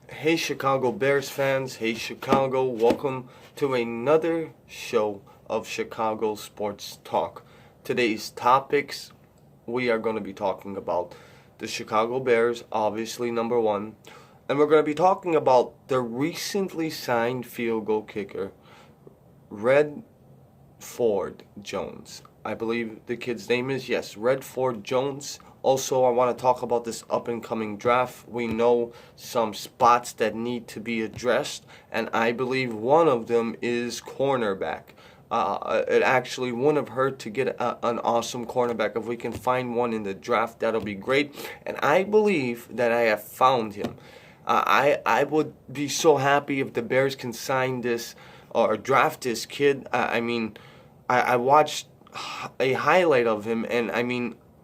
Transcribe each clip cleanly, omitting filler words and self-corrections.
Hey Chicago Bears fans, hey Chicago, welcome to another show of Chicago Sports Talk. Today's topics, we are going to be talking about the Chicago Bears, obviously number one, and we're going to be talking about the recently signed field goal kicker, Redford Jones. I believe the kid's name is, yes, Redford Jones. Also, I want to talk about this up and coming draft. We know some spots that need to be addressed, and I believe one of them is cornerback. It actually wouldn't have hurt to get an awesome cornerback. If we can find one in the draft, that'll be great. And I believe that I have found him. I would be so happy if the Bears can sign this or draft this kid. I watched a highlight of him, and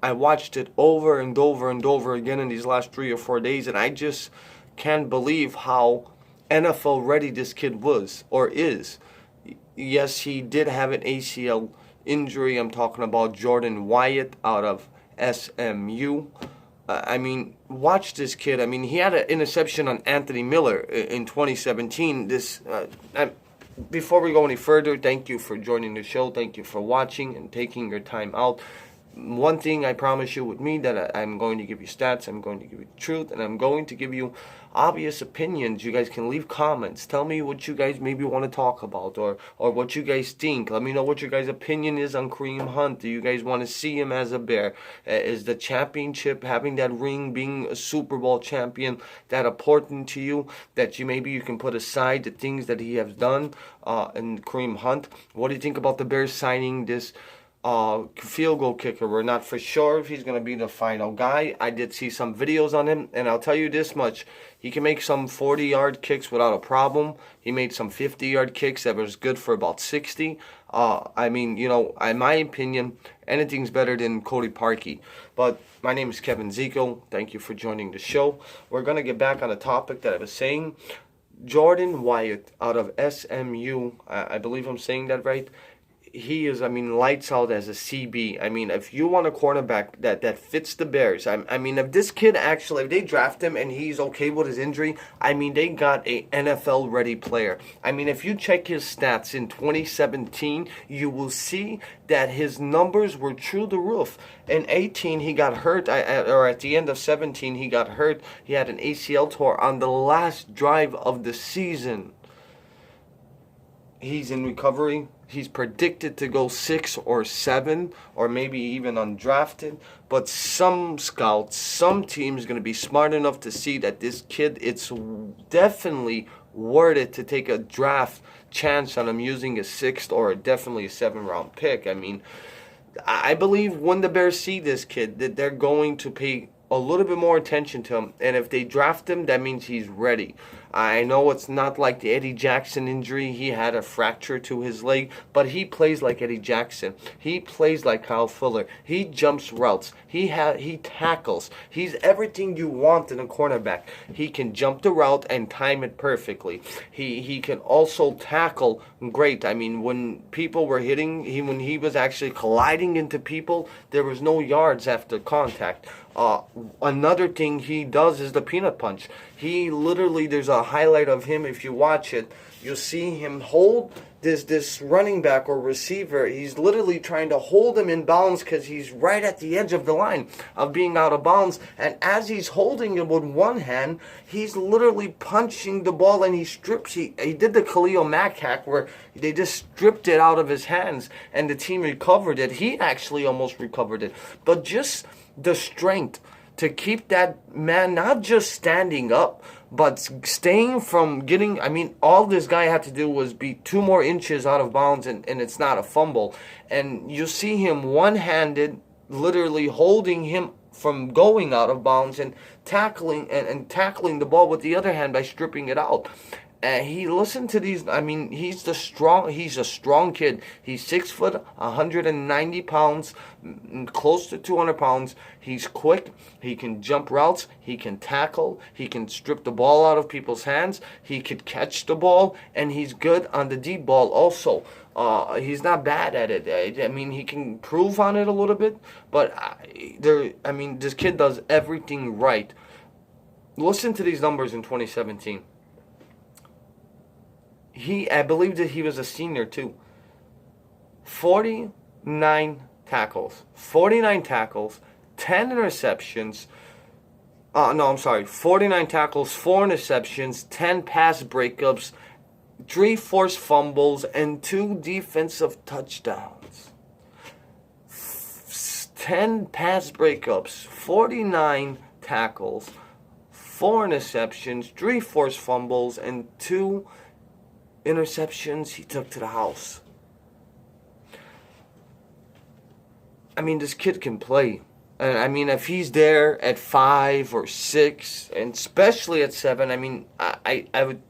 I watched it over and over and over again in these last 3 or 4 days, and I just can't believe how NFL ready this kid was or is. Yes, he did have an ACL injury. I'm talking about Jordan Wyatt out of SMU. Watch this kid. He had an interception on Anthony Miller in 2017. Before we go any further, thank you for joining the show. Thank you for watching and taking your time out. One thing I promise you with me, that I'm going to give you stats, I'm going to give you truth, and I'm going to give you obvious opinions. You guys can leave comments. Tell me what you guys maybe want to talk about, or what you guys think. Let me know what your guys' opinion is on Kareem Hunt. Do you guys want to see him as a Bear? Is the championship, having that ring, being a Super Bowl champion, that important to you, that you can put aside the things that he has done in Kareem Hunt? What do you think about the Bears signing this field goal kicker? We're not for sure if he's going to be the final guy. I did see some videos on him, and I'll tell you this much. He can make some 40-yard kicks without a problem. He made some 50-yard kicks that was good for about 60. In my opinion, anything's better than Cody Parkey. But my name is Kevin Zico. Thank you for joining the show. We're going to get back on the topic that I was saying. Jordan Wyatt out of SMU, I believe I'm saying that right. He is, lights out as a CB. If you want a cornerback that fits the Bears, if this kid actually, if they draft him and he's okay with his injury, they got a NFL-ready player. If you check his stats in 2017, you will see that his numbers were through the roof. In 18, he got hurt, or at the end of 17, he got hurt. He had an ACL tear on the last drive of the season. He's in recovery. He's predicted to go 6 or 7, or maybe even undrafted. But some scouts, some teams going to be smart enough to see that this kid, it's definitely worth it to take a draft chance on him using a 6th or definitely a 7th-round pick. I believe when the Bears see this kid, that they're going to pay a little bit more attention to him. And if they draft him, that means he's ready. I know it's not like the Eddie Jackson injury. He had a fracture to his leg, but he plays like Eddie Jackson. He plays like Kyle Fuller. He jumps routes. He tackles. He's everything you want in a cornerback. He can jump the route and time it perfectly. He can also tackle great. When people were hitting, when he was actually colliding into people, there was no yards after contact. Another thing he does is the peanut punch. He literally, there's a highlight of him. If you watch it, you'll see him hold this running back or receiver. He's literally trying to hold him in bounds because he's right at the edge of the line of being out of bounds. And as he's holding it with one hand, he's literally punching the ball, and he did the Khalil Mack hack where they just stripped it out of his hands and the team recovered it. He actually almost recovered it. But just the strength to keep that man not just standing up, but staying from getting, all this guy had to do was be 2 more inches out of bounds, and it's not a fumble. And you see him one-handed, literally holding him from going out of bounds and tackling the ball with the other hand by stripping it out. He listened to these. He's a strong kid. He's 6 foot, 190 pounds, close to 200 pounds. He's quick. He can jump routes. He can tackle. He can strip the ball out of people's hands. He could catch the ball, and he's good on the deep ball also. He's not bad at it. He can improve on it a little bit, but this kid does everything right. listen to these numbers in 2017. I believe that he was a senior too. 49 tackles. 49 tackles, 10 interceptions. No, I'm sorry. 49 tackles, 4 interceptions, 10 pass breakups, 3 forced fumbles, and 2 defensive touchdowns. 10 pass breakups, 49 tackles, 4 interceptions, 3 forced fumbles, and 2 interceptions he took to the house. I mean, this kid can play. I mean, if he's there at 5 or 6, and especially at 7, I mean, I would,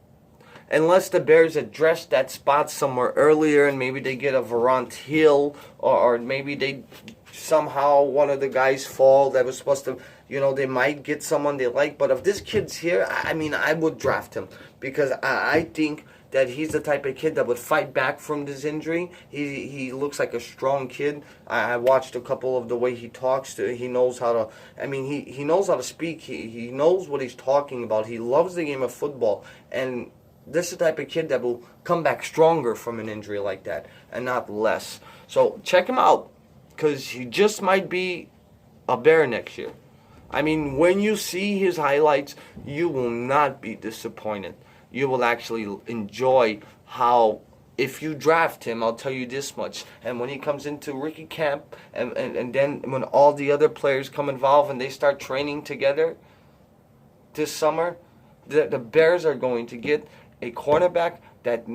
unless the Bears address that spot somewhere earlier and maybe they get a Veront Hill, or maybe they somehow one of the guys fall that was supposed to, they might get someone they like. But if this kid's here, I mean, I would draft him because I think that he's the type of kid that would fight back from this injury. He looks like a strong kid. I watched a couple of the way he talks. He knows how to, I mean, he knows how to speak. He knows what he's talking about. He loves the game of football. And this is the type of kid that will come back stronger from an injury like that and not less. So check him out because he just might be a Bear next year. I mean, when you see his highlights, you will not be disappointed. You will actually enjoy how, if you draft him, I'll tell you this much. And when he comes into rookie camp, and then when all the other players come involved and they start training together this summer, the Bears are going to get a cornerback that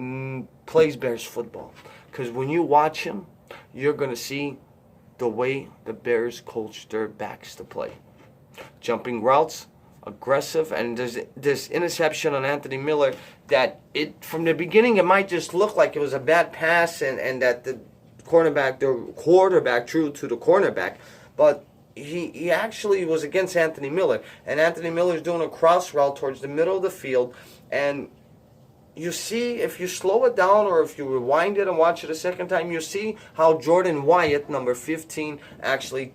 plays Bears football. Because when you watch him, you're going to see the way the Bears coach their backs to play. Jumping routes, aggressive, and there's this interception on Anthony Miller that from the beginning it might just look like it was a bad pass and that the quarterback threw to the cornerback, but he actually was against Anthony Miller, and Anthony Miller's doing a cross route towards the middle of the field, and you see, if you slow it down or if you rewind it and watch it a second time, you see how Jordan Wyatt, number 15, actually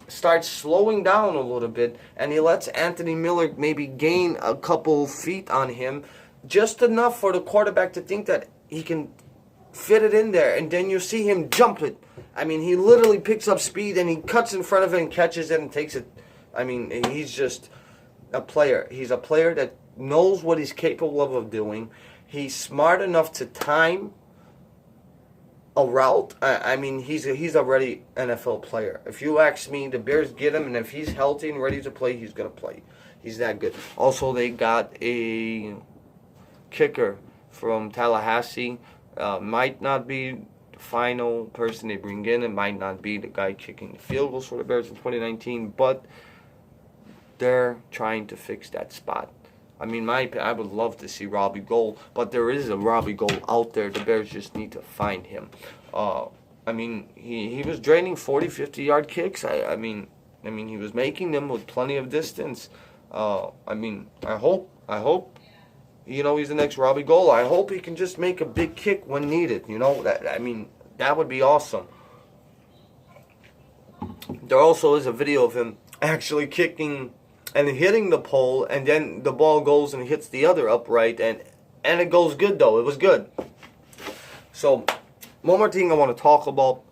starts slowing down a little bit, and he lets Anthony Miller maybe gain a couple feet on him, just enough for the quarterback to think that he can fit it in there, and then you see him jump it. I mean, he literally picks up speed, and he cuts in front of it and catches it and takes it. I mean, he's just a player. He's a player that knows what he's capable of doing. He's smart enough to time a route. I mean, he's already an NFL player. If you ask me, the Bears get him, and if he's healthy and ready to play, he's going to play. He's that good. Also, they got a kicker from Tallahassee. Might not be the final person they bring in. It might not be the guy kicking the field goals for the Bears in 2019, but they're trying to fix that spot. I mean, I would love to see Robbie Gould, but there is a Robbie Gould out there. The Bears just need to find him. I mean, he was draining 40, 50-yard kicks. I mean, he was making them with plenty of distance. I mean, I hope, he's the next Robbie Gould. I hope he can just make a big kick when needed. That would be awesome. There also is a video of him actually kicking and hitting the pole, and then the ball goes and hits the other upright, and it goes good, though. It was good. So, one more thing I want to talk about.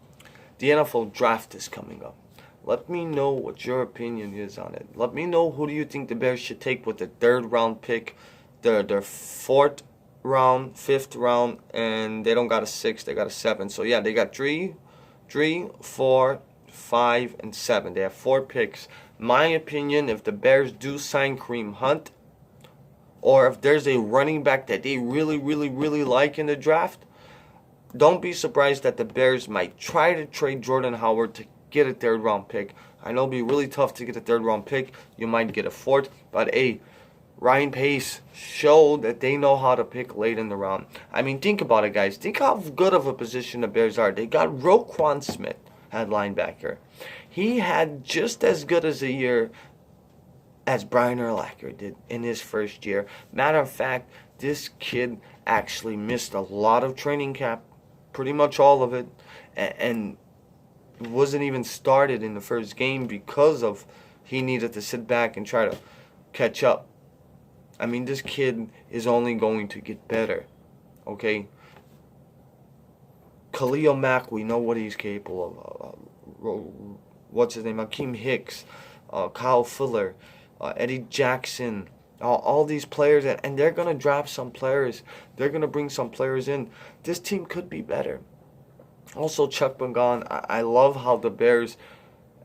The NFL draft is coming up. Let me know what your opinion is on it. Let me know who do you think the Bears should take with the 3rd round pick, their 4th round, 5th round, and they don't got a 6, they got a 7. So, yeah, they got 3, 4, 5, and 7. They have 4 picks. My opinion, if the Bears do sign Kareem Hunt, or if there's a running back that they really, really, really like in the draft, don't be surprised that the Bears might try to trade Jordan Howard to get a 3rd round pick. I know it'll be really tough to get a 3rd round pick. You might get a 4th, but hey, Ryan Pace showed that they know how to pick late in the round. I mean, think about it, guys. Think how good of a position the Bears are. They got Roquan Smith at linebacker. He had just as good as a year as Brian Urlacher did in his first year. Matter of fact, this kid actually missed a lot of training camp, pretty much all of it, and wasn't even started in the first game because of he needed to sit back and try to catch up. I mean, this kid is only going to get better. Okay? Khalil Mack, we know what he's capable of. What's his name? Akeem Hicks, Kyle Fuller, Eddie Jackson. All these players, and they're going to draft some players. They're going to bring some players in. This team could be better. Also, Chuck Pagano, I love how the Bears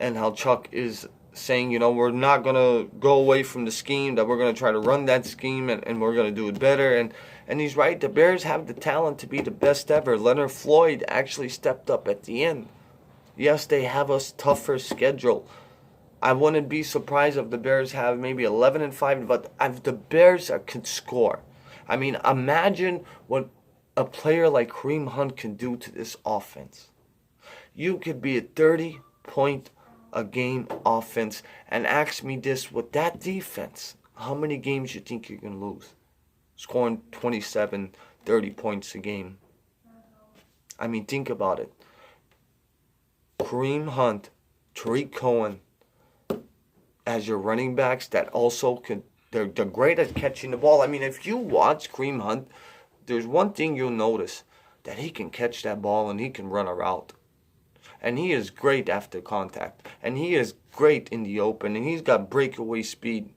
and how Chuck is saying, we're not going to go away from the scheme, that we're going to try to run that scheme, and we're going to do it better. And he's right. The Bears have the talent to be the best ever. Leonard Floyd actually stepped up at the end. Yes, they have a tougher schedule. I wouldn't be surprised if the Bears have maybe 11-5, but if the Bears can score. I mean, imagine what a player like Kareem Hunt can do to this offense. You could be a 30-point a game offense, and ask me this, with that defense, how many games you think you're going to lose? Scoring 27, 30 points a game. I mean, think about it. Kareem Hunt, Tariq Cohen, as your running backs that also can, they're great at catching the ball. I mean, if you watch Kareem Hunt, there's one thing you'll notice, that he can catch that ball and he can run a route. And he is great after contact. And he is great in the open. And he's got breakaway speed.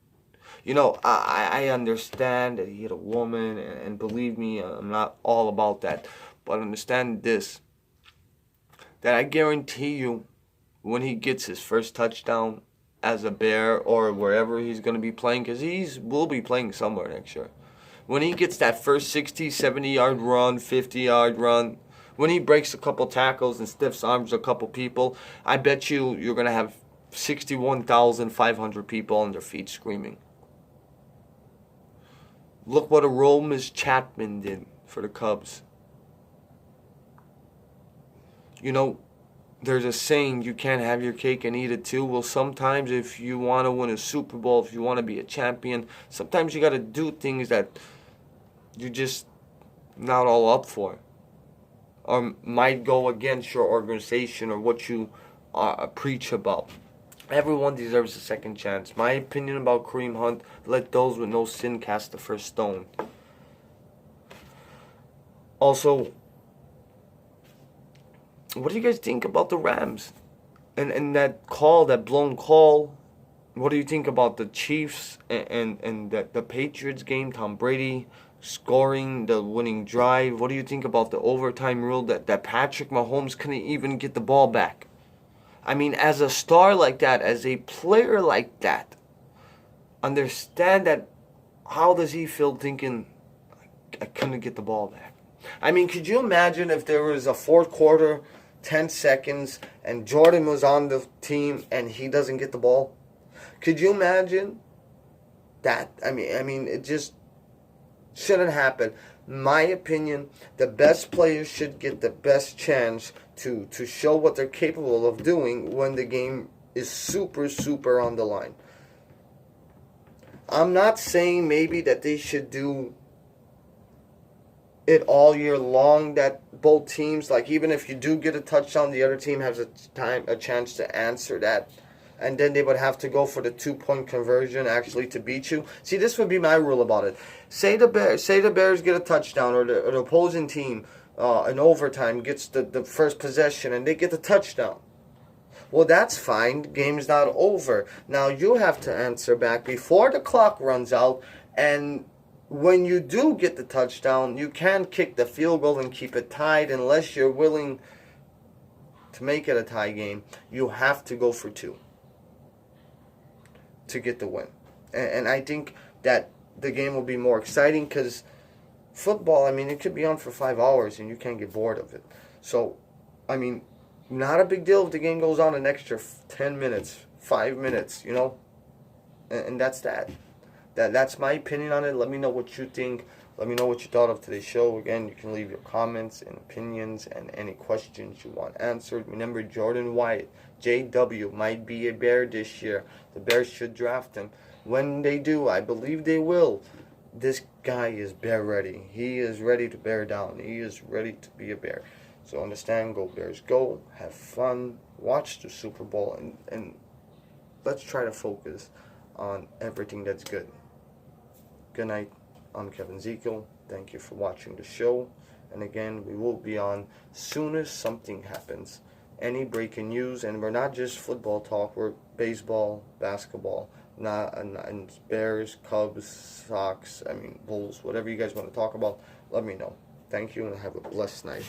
I understand that he hit a woman. And believe me, I'm not all about that. But understand this. That I guarantee you, when he gets his first touchdown as a Bear or wherever he's going to be playing, because will be playing somewhere next year. When he gets that first 60, 70-yard run, 50-yard run, when he breaks a couple tackles and stiffs arms a couple people, I bet you're going to have 61,500 people on their feet screaming. Look what Aroldis Chapman did for the Cubs. There's a saying, you can't have your cake and eat it too. Well, sometimes if you want to win a Super Bowl, if you want to be a champion, sometimes you got to do things that you're just not all up for, or might go against your organization or what you preach about. Everyone deserves a second chance. My opinion about Kareem Hunt, let those with no sin cast the first stone. Also, what do you guys think about the Rams? And that call, that blown call? What do you think about the Chiefs and the Patriots game, Tom Brady scoring the winning drive? What do you think about the overtime rule that Patrick Mahomes couldn't even get the ball back? I mean, as a star like that, as a player like that, understand that, how does he feel thinking, I couldn't get the ball back? I mean, could you imagine if there was a fourth quarter, 10 seconds, and Jordan was on the team and he doesn't get the ball? Could you imagine that? I mean, it just shouldn't happen. My opinion, the best players should get the best chance to show what they're capable of doing when the game is super, super on the line. I'm not saying maybe that they should do it all year long, that both teams, like, even if you do get a touchdown, the other team has a chance to answer that. And then they would have to go for the 2-point conversion actually to beat you. See, this would be my rule about it. Say the Bears get a touchdown, or the opposing team in overtime gets the first possession and they get the touchdown. Well, that's fine. The game's not over. Now you have to answer back before the clock runs out, and when you do get the touchdown, you can't kick the field goal and keep it tied unless you're willing to make it a tie game. You have to go for 2 to get the win. And I think that the game will be more exciting, because football, I mean, it could be on for 5 hours and you can't get bored of it. So, I mean, not a big deal if the game goes on an extra 10 minutes, 5 minutes, And that's that. That's my opinion on it. Let me know what you think. Let me know what you thought of today's show. Again, you can leave your comments and opinions and any questions you want answered. Remember, Jordan Wyatt, JW, might be a Bear this year. The Bears should draft him. When they do, I believe they will. This guy is Bear ready. He is ready to bear down. He is ready to be a Bear. So understand, go Bears go. Have fun. Watch the Super Bowl. And let's try to focus on everything that's good. Good night. I'm Kevin Zekiel. Thank you for watching the show. And again, we will be on soon as something happens. Any breaking news, and we're not just football talk, we're baseball, basketball, and Bears, Cubs, Sox, Bulls, whatever you guys want to talk about, let me know. Thank you and have a blessed night.